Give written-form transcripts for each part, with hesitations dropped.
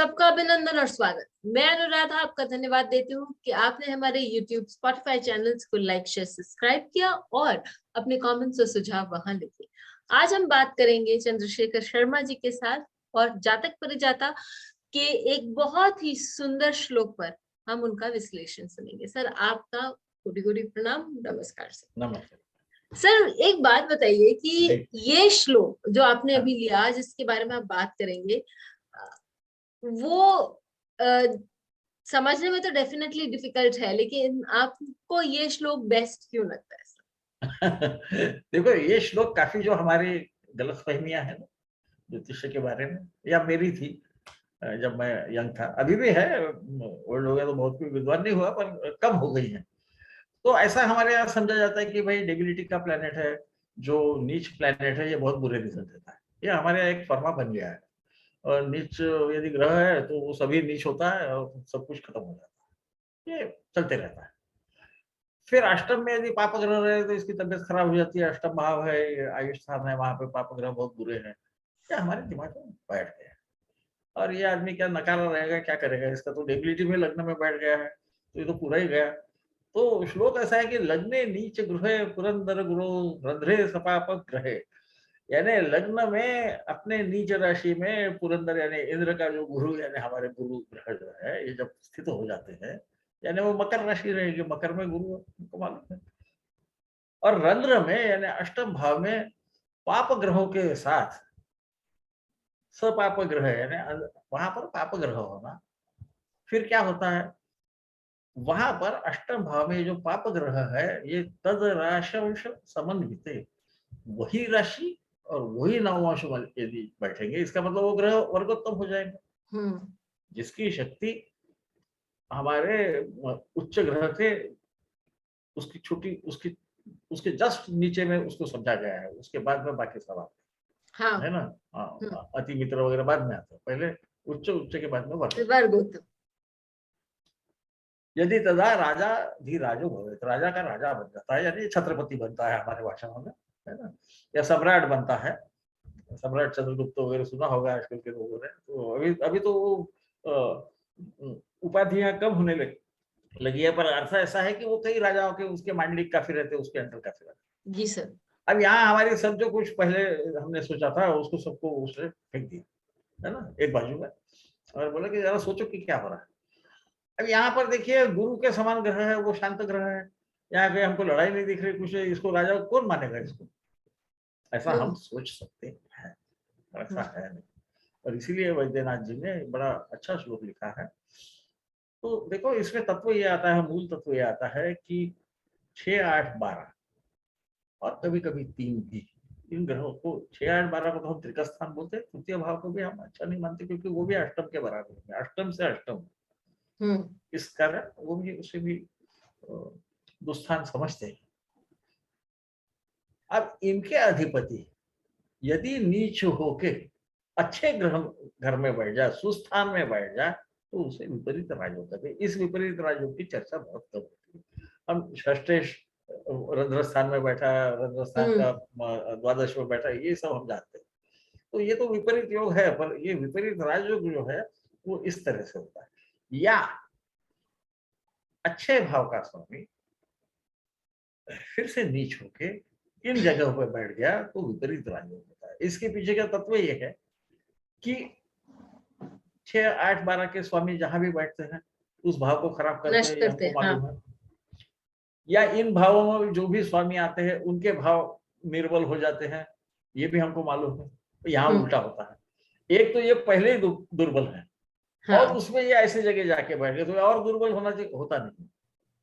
सबका अभिनंदन और स्वागत। मैं अनुराधा आपका धन्यवाद देती हूँ कि आपने हमारे YouTube, Spotify चैनल्स को लाइक, शेयर, सब्सक्राइब किया और अपने कमेंट्स और सुझाव वहां लिखे। आज हम बात करेंगे चंद्रशेखर शर्मा जी के साथ और जातक परिजाता के एक बहुत ही सुंदर श्लोक पर हम उनका विश्लेषण सुनेंगे। सर, आपका कोटि कोटि प्रणाम, नमस्कार सर। नमस्ते सर, एक बात बताइए कि ये श्लोक जो आपने हाँ। अभी लिया, जिसके बारे में आप बात करेंगे, वो समझने में तो डेफिनेटली डिफिकल्ट है, लेकिन आपको ये श्लोक बेस्ट क्यों लगता है सर? देखो, ये श्लोक काफी जो हमारी गलतफहमियां हैं ना ज्योतिष के बारे में, या मेरी थी जब मैं यंग था, अभी भी है, ओल्ड हो गया तो बहुत कोई विद्वान नहीं हुआ, पर कम हो गई है। तो ऐसा हमारे यहाँ समझा जाता है कि भाई डेबिलिटी का प्लेनेट है, जो नीच प्लेनेट है, ये बहुत बुरे रिजल्ट देता है। ये हमारे यहाँ एक फर्मा बन गया है, और नीच यदि ग्रह है तो वो सभी नीच होता है और सब कुछ खत्म हो जाता है। ये चलते रहता है। फिर अष्टम में यदि पाप ग्रह रहे तो इसकी तबीयत खराब हो जाती है। अष्टम भाव है, आयुष स्थान है, वहां पे पाप ग्रह बहुत बुरे हैं। ये हमारे दिमाग में बैठ गया है। और ये आदमी क्या नकारा रहेगा, क्या करेगा, इसका तो डेबिलिटी में लग्न में बैठ गया है, तो ये तो पूरा ही गया। तो श्लोक ऐसा है कि लग्ने नीच गृहे पुरंदर गुरु रंध्रे सपाप ग्रहे, यानी लग्न में अपने नीच राशि में पुरंदर यानी इंद्र का जो गुरु यानी हमारे गुरु ग्रह जो है, ये जब स्थित हो जाते हैं, यानी वो मकर राशि रहेगी, मकर में गुरु हमको मालूम है। और रंध्र में यानी अष्टम भाव में पाप ग्रहों के साथ सपाप ग्रह यानी वहां पर पाप ग्रह होना, फिर क्या होता है, वहां पर अष्टम भाव में जो पाप ग्रह है, ये तद राशंश समन्वित, वही राशि और वही नवमांश यदि बैठेंगे, इसका मतलब वो ग्रह वर्गोत्तम हो जाएंगे। जिसकी शक्ति हमारे उच्च ग्रह के उसकी छोटी उसके जस्ट नीचे में उसको समझा गया है, उसके बाद में बाकी सब आते हैं, है ना। अति मित्र वगैरह बाद में आता है, पहले उच्च के बाद में वर्गोत्तम। यदि तदा राजा धीराजो भवे, राजा का राजा बन जाता है, यानी छत्रपति बनता है हमारे भाषा में, है ना, या सम्राट बनता है। सम्राट चंद्रगुप्त वगैरह सुना होगा आजकल के लोगों ने। तो अभी तो उपाधियां कम होने लगी है, पर अर्थ ऐसा है कि वो कई राजाओं के उसके मांडलिक काफी रहते, उसके अंडर काफी रहते। जी सर। अब यहाँ हमारी सब जो कुछ पहले हमने सोचा था उसको सबको उसने फेंक दिया, है ना, एक बाजू में, और बोला कि जरा सोचो कि क्या हो रहा है। अब यहाँ पर देखिए, गुरु के समान ग्रह है, वो शांत ग्रह है, यहाँ पे हमको लड़ाई नहीं दिख रही, कुछ इसको राजा कौन मानेगा इसको, ऐसा हम सोच सकते हैं, ऐसा है नहीं। और इसीलिए वैद्यनाथ जी ने बड़ा अच्छा श्लोक लिखा है। तो देखो, इसमें तत्व ये आता है, मूल तत्व ये आता है कि 6, 8, 12 और कभी कभी 3 भी, इन ग्रहों को 6, 8, 12 को तो हम त्रिका स्थान बोलते हैं। तृतीय भाव को भी हम अच्छा नहीं मानते, क्योंकि वो भी अष्टम के बराबर है, अष्टम से अष्टम, इस कारण वो भी उसे भी दुस्थान समझते हैं। अब इनके अधिपति यदि नीच होके अच्छे घर में बैठ जाए, सुस्थान में बैठ जाए, तो उसे विपरीत राजयोग कहते हैं। इस विपरीत राजयोग की चर्चा बहुत कम होती है। हम षष्ठेश रंध्रस्थान में बैठा है, रंध्रस्थान का द्वादश में बैठा है, ये सब हम जानते हैं। तो ये तो विपरीत योग है, पर ये विपरीत राजयोग जो है वो इस तरह से होता है। या अच्छे भाव का स्वामी फिर से नीच होके इन जगहों पर बैठ गया तो विपरीत राजयोग होता है। इसके पीछे का तत्व ये है कि 6, 8, 12 के स्वामी जहां भी बैठते हैं उस भाव को खराब करते हैं, हमको मालूम है। या इन भावों में जो भी स्वामी आते हैं उनके भाव निर्बल हो जाते हैं, ये भी हमको मालूम है। यहाँ उल्टा होता है, एक तो ये पहले ही दुर्बल है, और उसमें ये ऐसे जगह जाके बैठ गए तो और दुर्बल होना चाहिए, होता नहीं,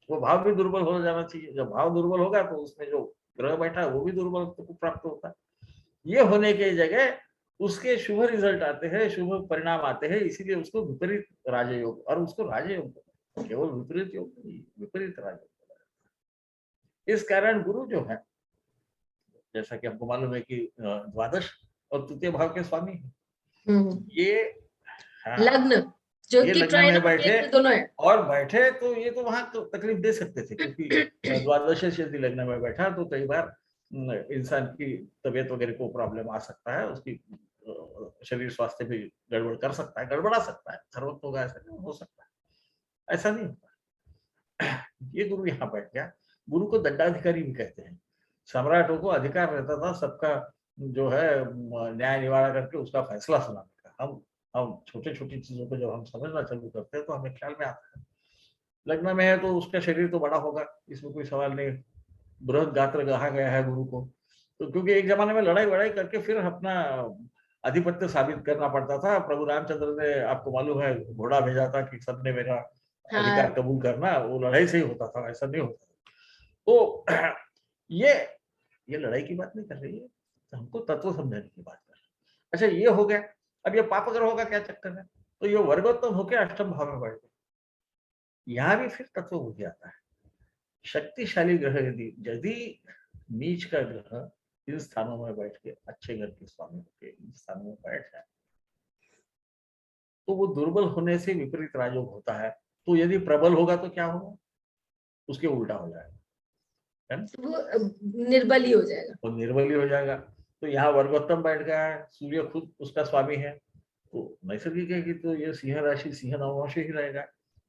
वो भाव भी दुर्बल हो जाना चाहिए। जब भाव दुर्बल होगा तो उसमें जो ग्रह बैठा है वो भी दुर्बल को प्राप्त होता है। ये होने के जगह उसके शुभ रिजल्ट आते हैं, शुभ परिणाम आते हैं, इसीलिए उसको विपरीत राजयोग, और उसको राजयोग केवल विपरीत योग नहीं, विपरीत राजयोग। इस कारण गुरु जो है, जैसा कि हमको मालूम है कि द्वादश और तृतीय भाव के स्वामी है, ये लग्न जो कि लग्न में बैठे दोनों है, और बैठे तो ये तो वहां तो तकलीफ दे सकते थे, क्योंकि द्वादश यदि लग्न में बैठा तो कई बार इंसान की तबीयत वगैरह को प्रॉब्लम आ सकता है, उसकी शरीर स्वास्थ्य भी गड़बड़ कर सकता है, गड़बड़ा सकता है, हर वक्त होगा ऐसा नहीं, हो सकता है, ऐसा नहीं होता। ये गुरु यहाँ बैठ गया। गुरु को दंडाधिकारी भी कहते हैं। सम्राटों को अधिकार रहता था सबका जो है न्याय निवाड़ा करके उसका फैसला सुनाने का। हम छोटी छोटी चीजों को जब हम समझना चालू करते हैं तो हमें ख्याल में आता है लग्न में है तो उसका शरीर तो बड़ा होगा, इसमें कोई सवाल नहीं। बृहद गात्र कहा गया है गुरु को, तो क्योंकि एक जमाने में लड़ाई वड़ाई करके फिर अपना आधिपत्य साबित करना पड़ता था। प्रभु रामचंद्र ने, आपको मालूम है, घोड़ा भेजा था कि सबने मेरा अधिकार हाँ, कबूल करना, वो लड़ाई से ही होता था, ऐसा नहीं होता। तो ये ये लड़ाई की बात नहीं कर रही है, तो हमको तत्व समझने की बात कर रही है। अच्छा ये हो गया। अब ये पाप ग्रहों का क्या चक्कर है, तो ये वर्गोत्तम होकर अष्टम भाव में बढ़ गए। यहाँ भी फिर तत्व हो जाता है। शक्तिशाली ग्रह यदि यदि नीच का ग्रह इन स्थानों में बैठ के, अच्छे घर के स्वामी के इन स्थानों में बैठ जाए तो वो दुर्बल होने से विपरीत राजयोग होता है। तो यदि प्रबल होगा तो क्या होगा, उसके उल्टा हो जाएगा, है ना, वो निर्बल ही हो जाएगा। वो निर्बल ही हो जाएगा। तो यहाँ वर्गोत्तम बैठ गया है, सूर्य खुद उसका स्वामी है, तो नैसर्गिक है कि तो ये सिंह राशि सिंह नवंश ही रहेगा,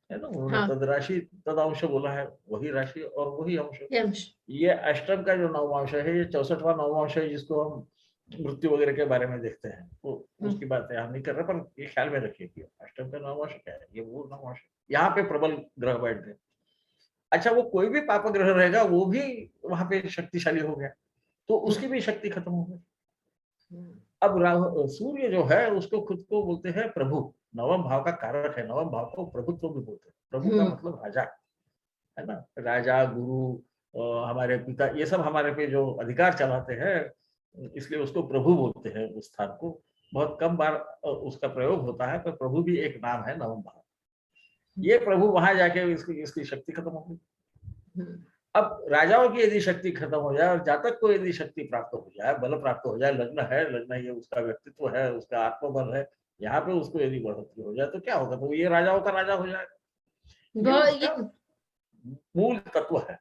है ना। उन्होंने हाँ, तद राशि तद अंश बोला है, वही राशि और वही अंश। यमश। ये अष्टम का जो नवमांश है, ये 64वां नवमांश है, जिसको हम मृत्यु वगैरह के बारे में देखते हैं, तो उसकी बात हम नहीं कर रहे, पर ये ख्याल में रखिए कि अष्टम का नवमांश क्या है, ये वो नवमांश है। यहाँ पे प्रबल ग्रह बैठ गए। अच्छा वो कोई भी पाप ग्रह रहेगा वो भी वहां पे शक्तिशाली हो गया, तो उसकी भी शक्ति खत्म हो गई। अब सूर्य जो है उसको खुद को बोलते हैं प्रभु, नवम भाव का कारक है, नवम भाव को प्रभुत्व भी बोलते हैं। प्रभु का मतलब राजा, है ना, राजा गुरु, हमारे पिता, ये सब हमारे पे जो अधिकार चलाते हैं, इसलिए उसको प्रभु बोलते हैं। उस स्थान को बहुत कम बार उसका प्रयोग होता है, पर प्रभु भी एक नाम है नवम भाव। ये प्रभु वहां जाके इसकी इसकी शक्ति खत्म हो गई। अब राजाओं की यदि शक्ति खत्म हो जाए और जातक को यदि शक्ति प्राप्त हो जाए, बल प्राप्त हो जाए, लग्न है, लग्न ये उसका व्यक्तित्व है, उसका आत्मबल है, यहाँ पे उसको यदि बढ़ोतरी हो जाए तो क्या होगा, तो ये राजाओं का राजा हो जाएगा। ये उसका मूल तत्व है।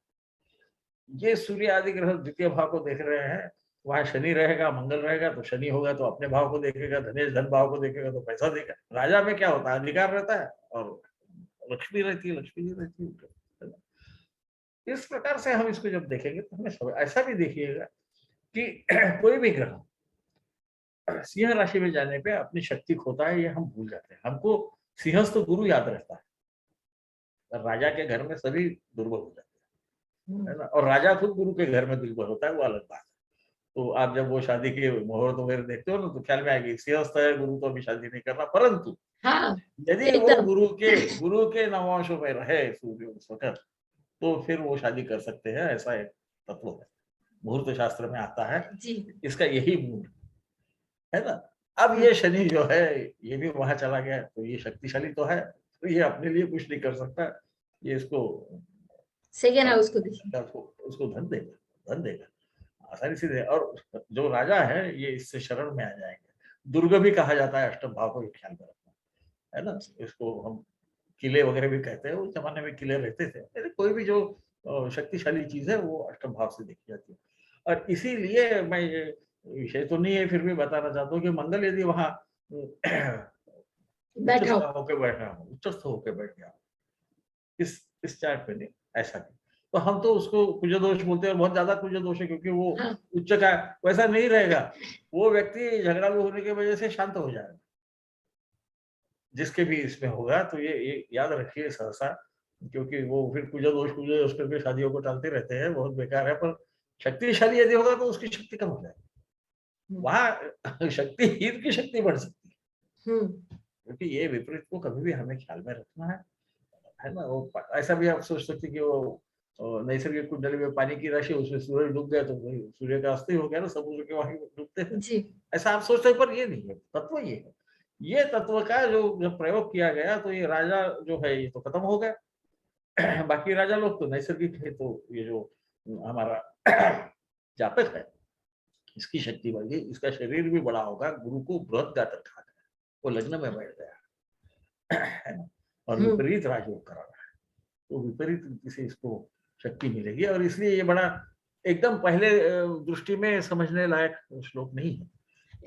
ये सूर्य आदि ग्रह द्वितीय भाव को देख रहे हैं, वहां शनि रहेगा, मंगल रहेगा, तो शनि होगा तो अपने भाव को देखेगा, धनेश धन भाव को देखेगा तो पैसा देगा। राजा में क्या होता है, अधिकार रहता है और लक्ष्मी रहती है, लक्ष्मी जी रहती है। इस प्रकार से हम इसको जब देखेंगे तो हमें सब ऐसा भी देखिएगा कि कोई भी ग्रह सिंह राशि में जाने पे अपनी शक्ति खोता है, ये हम भूल जाते हैं। हमको सिंहस्थ गुरु याद रहता है, राजा के घर में सभी दुर्बल हो जाते हैं, है ना, और राजा खुद गुरु के घर में दुर्बल होता है, वो अलग बात है। तो आप जब वो शादी के मुहूर्त वगैरह देखते हो ना, तो ख्याल में आएगी सिंहस्थ है गुरु, तो अभी शादी नहीं करना। परंतु हाँ, यदि वो गुरु के नवांशों में रहे सूर्य उस वक्त, तो फिर वो शादी कर सकते हैं, ऐसा एक तत्व है, मुहूर्त शास्त्र में आता है जी। इसका यही मूल है ना। अब ये शनि जो है ये भी वहां चला गया, तो ये शक्तिशाली तो है, तो ये अपने लिए कुछ नहीं कर सकता, ये इसको सेकेंड हाउस को देखिए। उसको धन देगा, धन देगा आसानी से दे। और जो राजा है ये इससे शरण में आ जाएंगे। दुर्ग भी कहा जाता है अष्टम भाव को, ये ख्याल में रखना, है ना। इसको हम किले वगैरह भी कहते हैं, उस जमाने में किले रहते थे। कोई भी जो शक्तिशाली चीज है वो अष्टम भाव से देखी जाती है। और इसीलिए मैं ये विषय तो नहीं है, फिर भी बताना चाहता हूँ कि मंगल यदि वहां बैठा हो। होकर बैठा हो, उच्चस्थ होकर बैठ गया इस चार्ट पे, नहीं ऐसा नहीं, तो हम तो उसको कुज दोष बोलते हैं, और बहुत ज्यादा कुज दोष है, क्योंकि वो हाँ, उच्च का वैसा नहीं रहेगा। वो व्यक्ति झगड़ालू होने की वजह से शांत हो जाएगा, जिसके भी इसमें होगा। तो ये याद रखिए सहसा, क्योंकि वो फिर पूजा दोष करके शादियों को टालते रहते हैं, बहुत बेकार है। पर शक्तिशाली यदि होगा तो उसकी शक्ति कम हो जाएगी, वहां शक्तिहीन की शक्ति बढ़ सकती है। क्योंकि ये विपरीत को कभी भी हमें ख्याल में रखना है ना। वो ऐसा भी आप सोच सकते कि वो नैसर्गिक कुंडली में पानी की राशि, उसमें सूरज डूब गया तो वही सूर्य का अस्त ही हो गया ना, समुद्र के वहां डूबते हैं जी। ऐसा आप सोचते हैं, पर ये नहीं है, तत्व ये है। ये तत्व का जो जब प्रयोग किया गया तो ये राजा जो है ये तो खत्म हो गया। बाकी राजा लोग तो नैसर्गिक है, तो ये जो हमारा जातक है इसकी शक्ति बढ़ गई, इसका शरीर भी बड़ा होगा। गुरु को बृहद गात्र कहा गया, वो लग्न में बैठ गया, है ना, और विपरीत राजयोग करा रहा है, तो विपरीत रीति से इसको शक्ति मिलेगी। और इसलिए ये बड़ा एकदम पहले दृष्टि में समझने लायक श्लोक नहीं है,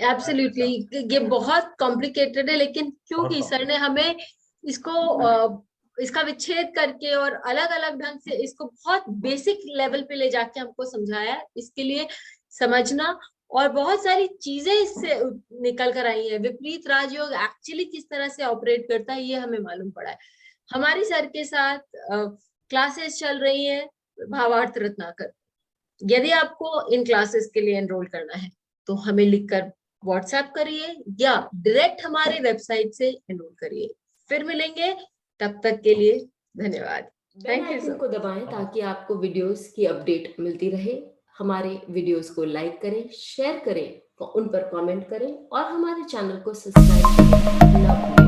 एब्सोल्युटली, ये बहुत कॉम्प्लिकेटेड है, लेकिन क्योंकि सर ने हमें इसको इसका विच्छेद करके और अलग अलग ढंग से इसको बहुत बेसिक लेवल पे ले जाके हमको समझाया है, इसके लिए समझना और बहुत सारी चीजें इससे निकल कर आई है। विपरीत राजयोग एक्चुअली किस तरह से ऑपरेट करता है ये हमें मालूम पड़ा है। हमारी सर के साथ क्लासेस चल रही है भावार्थ रत्नाकर। यदि आपको इन क्लासेस के लिए एनरोल करना है तो हमें लिखकर व्हाट्सएप करिए या डायरेक्ट हमारे वेबसाइट से एनरोल करिए। फिर मिलेंगे, तब तक के लिए धन्यवाद। बेल आइकन को दबाएं ताकि आपको वीडियोस की अपडेट मिलती रहे। हमारे वीडियोस को लाइक करें, शेयर करें, उन पर कमेंट करें और हमारे चैनल को सब्सक्राइब करें।